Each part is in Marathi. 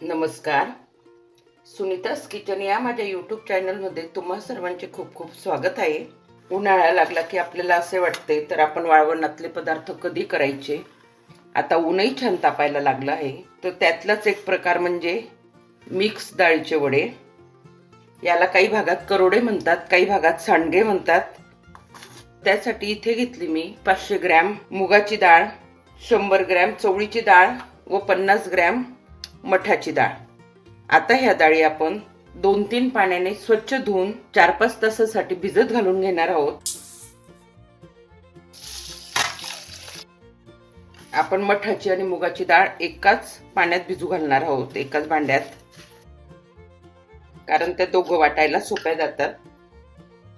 नमस्कार. सुनीताज किचन या माझ्या यूट्यूब चॅनलमध्ये तुम्हा सर्वांचे खूप खूप स्वागत आहे. उन्हाळा लागला की आपल्याला असे वाटते तर आपण वाळवणातले पदार्थ कधी करायचे. आता ऊनही छान तापायला लागलं आहे, तर त्यातलाच एक प्रकार म्हणजे मिक्स डाळीचे वडे. याला काही भागात करोडे म्हणतात, काही भागात सांडगे म्हणतात. त्यासाठी इथे घेतली मी 500 ग्रॅम मुगाची डाळ, 100 ग्रॅम चवळीची डाळ व 50 ग्रॅम मठाची डाळ. आता ह्या डाळी आपण 2-3 पाण्याने स्वच्छ धुवून 4-5 तासासाठी भिजत घालून घेणार आहोत. आपण मठाची आणि मुगाची डाळ एकाच पाण्यात भिजू घालणार आहोत, एकाच भांड्यात, कारण त्या दोघं वाटायला सोप्या जातात.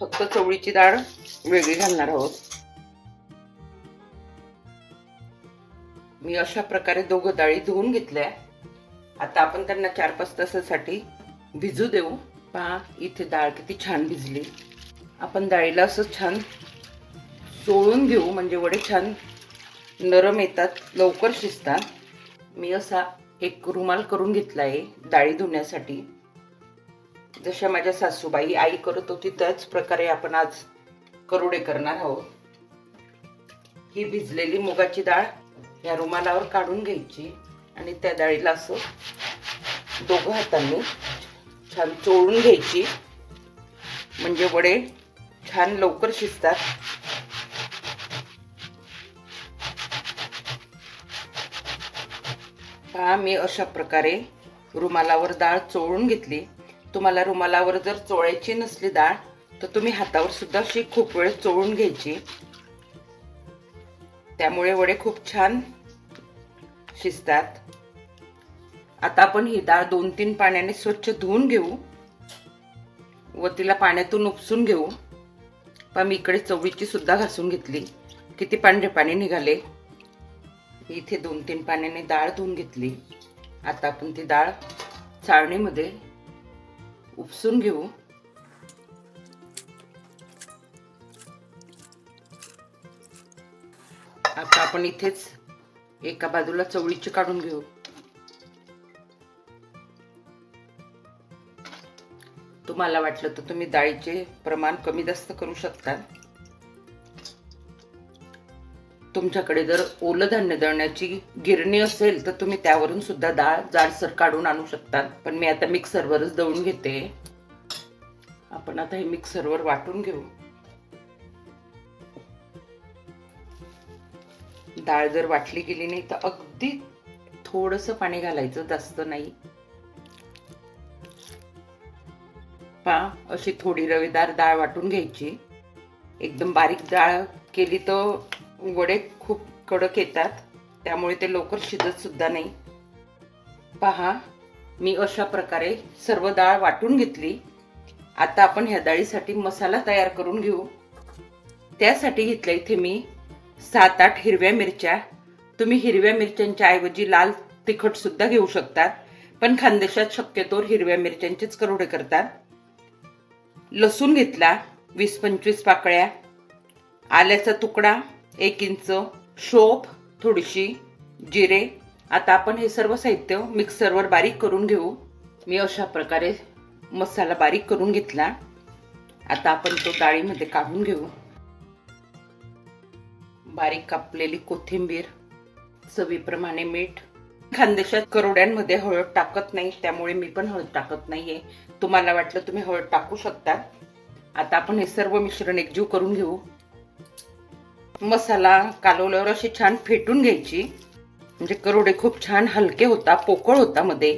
फक्त चवळीची डाळ वेगळी घालणार आहोत. मी अशा प्रकारे दोघं डाळी धुवून घेतल्या. आता आपण त्यांना 4-5 तासासाठी भिजू देऊ. पहा इथे डाळ किती छान भिजली. आपण डाळीला असं छान चोळून घेऊ, म्हणजे वडे छान नरम येतात, लवकर शिजतात. मी असा एक रुमाल करून घेतला आहे डाळी धुण्यासाठी. जशा माझ्या सासूबाई आई करत होती त्याच प्रकारे आपण आज करोडे करणार आहोत. ही भिजलेली मुगाची डाळ या रुमालावर काढून घ्यायची आणि त्या डाळीला असं दोघं हातांनी छान चोळून घ्यायची, म्हणजे वडे छान लवकर शिजतात. पहा मी अशा प्रकारे रुमालावर डाळ चोळून घेतली. तुम्हाला रुमालावर जर चोळायची नसली डाळ तर तुम्ही हातावर सुद्धा अशी खूप वेळ चोळून घ्यायची, त्यामुळे वडे खूप छान शिजतात. आता आपण ही डाळ 2-3 पाण्याने स्वच्छ धुवून घेऊ व तिला पाण्यातून उपसून घेऊ. पण मी इकडे चवळीची सुद्धा घासून घेतली. किती पांढरे पाणी निघाले. इथे 2-3 पाण्याने डाळ धुवून घेतली. आता आपण ती डाळ चाळणीमध्ये उपसून घेऊ. आता आपण इथेच एका बाजूला चवळीची काढून घेऊ. तुम्हाला वाटलं तर तुम्ही डाळीचे प्रमाण कमी जास्त करू शकता. तुमच्याकडे जर ओलं धान्य दळण्याची गिरणी असेल तर तुम्ही त्यावरून सुद्धा डाळ जाडसर काढून आणू शकता. पण मी आता मिक्सरवरच दळून घेते. आपण आता हे मिक्सरवर वाटून घेऊ. डाळ जर वाटली गेली नाही तर अगदी थोडंसं पाणी घालायचं, जास्त नाही. पहा अशी थोडी रवेदार डाळ वाटून घ्यायची. एकदम बारीक डाळ केली तर वडे खूप कडक येतात, त्यामुळे ते लवकर शिजत सुद्धा नाही. पहा मी अशा प्रकारे सर्व डाळ वाटून घेतली. आता आपण ह्या डाळीसाठी मसाला तयार करून घेऊ. त्यासाठी घेतल्या इथे मी 7-8 हिरव्या मिरच्या. तुम्ही हिरव्या मिरच्यांच्या ऐवजी लाल तिखट सुद्धा घेऊ शकतात, पण खानदेशात शक्यतोवर हिरव्या मिरच्यांचेच करोडे करतात. लसूण घेतला 20-25 पाकळ्या, आल्याचा तुकडा 1 इंच, शोप थोडीशी, जिरे. आता आपण हे सर्व साहित्य मिक्सरवर बारीक करून घेऊ. मी अशा प्रकारे मसाला बारीक करून घेतला. आता आपण तो डाळीमध्ये काढून घेऊ. बारीक कापलेली कोथिंबीर, चवीप्रमाणे मीठ. खानदेशात करोड्यांमध्ये हळद टाकत नाही, त्यामुळे मी पण हळद टाकत नाहीये. तुम्हाला वाटलं तुम्ही हळद टाकू शकता. आता आपण हे सर्व मिश्रण एकजीव करून घेऊ. मसाला कालवल्यावर अशी छान फेटून घ्यायची, म्हणजे करोडे खूप छान हलके होता, पोकळ होता. मध्ये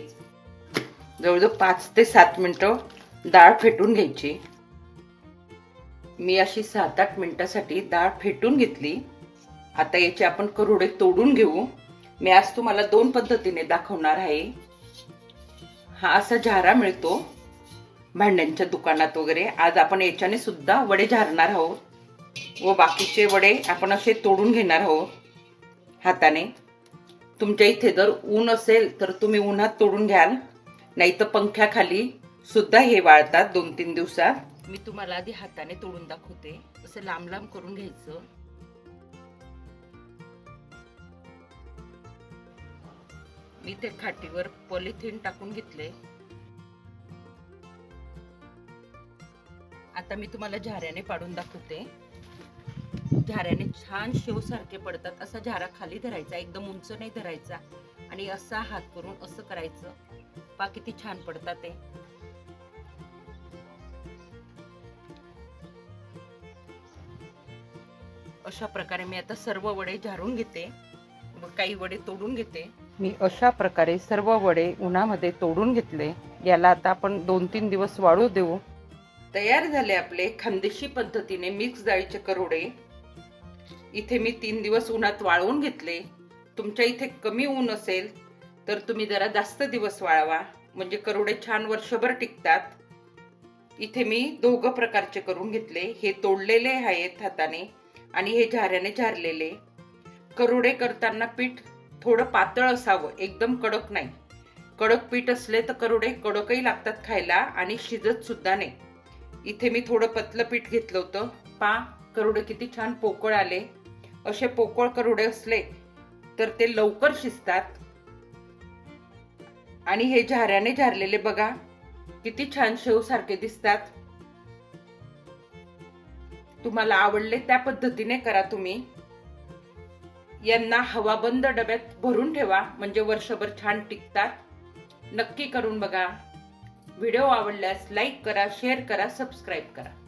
जवळजवळ 5 ते 7 मिनिटं डाळ फेटून घ्यायची. मी अशी 7-8 मिनिटासाठी डाळ फेटून घेतली. आता याचे आपण करोडे तोडून घेऊ. मी आज तुम्हाला 2 पद्धतीने दाखवणार आहे. हा असा झारा मिळतो भांड्यांच्या दुकानात वगैरे. आज आपण याच्याने सुद्धा वडे झारणार आहोत व बाकीचे वडे आपण असे तोडून घेणार आहोत हाताने. तुमच्या इथे जर ऊन असेल तर तुम्ही उन्हात तोडून घ्याल, नाही तर पंख्याखाली सुद्धा हे वाळतात 2-3 दिवसात. मी तुम्हाला आधी हाताने तोडून दाखवते. असं लांब लांब करून घ्यायचं. मी ते खाटीवर पॉलिथिन टाकून घेतले. आता मी तुम्हाला झाऱ्याने पाडून दाखवते. झाऱ्याने छान शेव सारखे पडतात. असा झारा खाली धरायचा, एकदम उंच नाही धरायचा, आणि असा हात करून असं करायचं. पा किती छान पडतात ते. अशा प्रकारे मी आता सर्व वडे झारून घेते व काही वडे तोडून घेते. मी अशा प्रकारे सर्व वडे उन्हामध्ये तोडून घेतले. याला आता आपण 2-3 दिवस वाळू देऊ. तयार झाले आपले खानदेशी पद्धतीने मिक्स डाळीचे करोडे. इथे मी 3 दिवस उन्हात वाळवून घेतले. तुमच्या इथे कमी ऊन असेल तर तुम्ही जरा जास्त दिवस वाळवा, म्हणजे करोडे छान वर्षभर टिकतात. इथे मी 2 प्रकारचे करून घेतले. हे तोडलेले आहेत हाताने आणि हे झाऱ्याने झारलेले. करोडे करताना पीठ थोडं पातळ असावं, एकदम कडक नाही. कडक पीठ असले तर करोडे कडकही लागतात खायला आणि शिजत सुद्धा नाही. इथे मी थोडं पतलं पीठ घेतलं होतं. पा करोडे किती छान पोकळ आले. असे पोकळ करोडे असले तर ते लवकर शिजतात. आणि हे झाऱ्याने झारलेले बघा किती छान शेव सारखे दिसतात. तुम्हाला आवडले त्या पद्धतीने करा तुम्ही. यांना हवाबंद डब्यात भरून ठेवा, म्हणजे वर्षभर छान टिकतात. नक्की करून बघा. व्हिडिओ आवडल्यास लाईक करा, शेअर करा, सबस्क्राईब करा.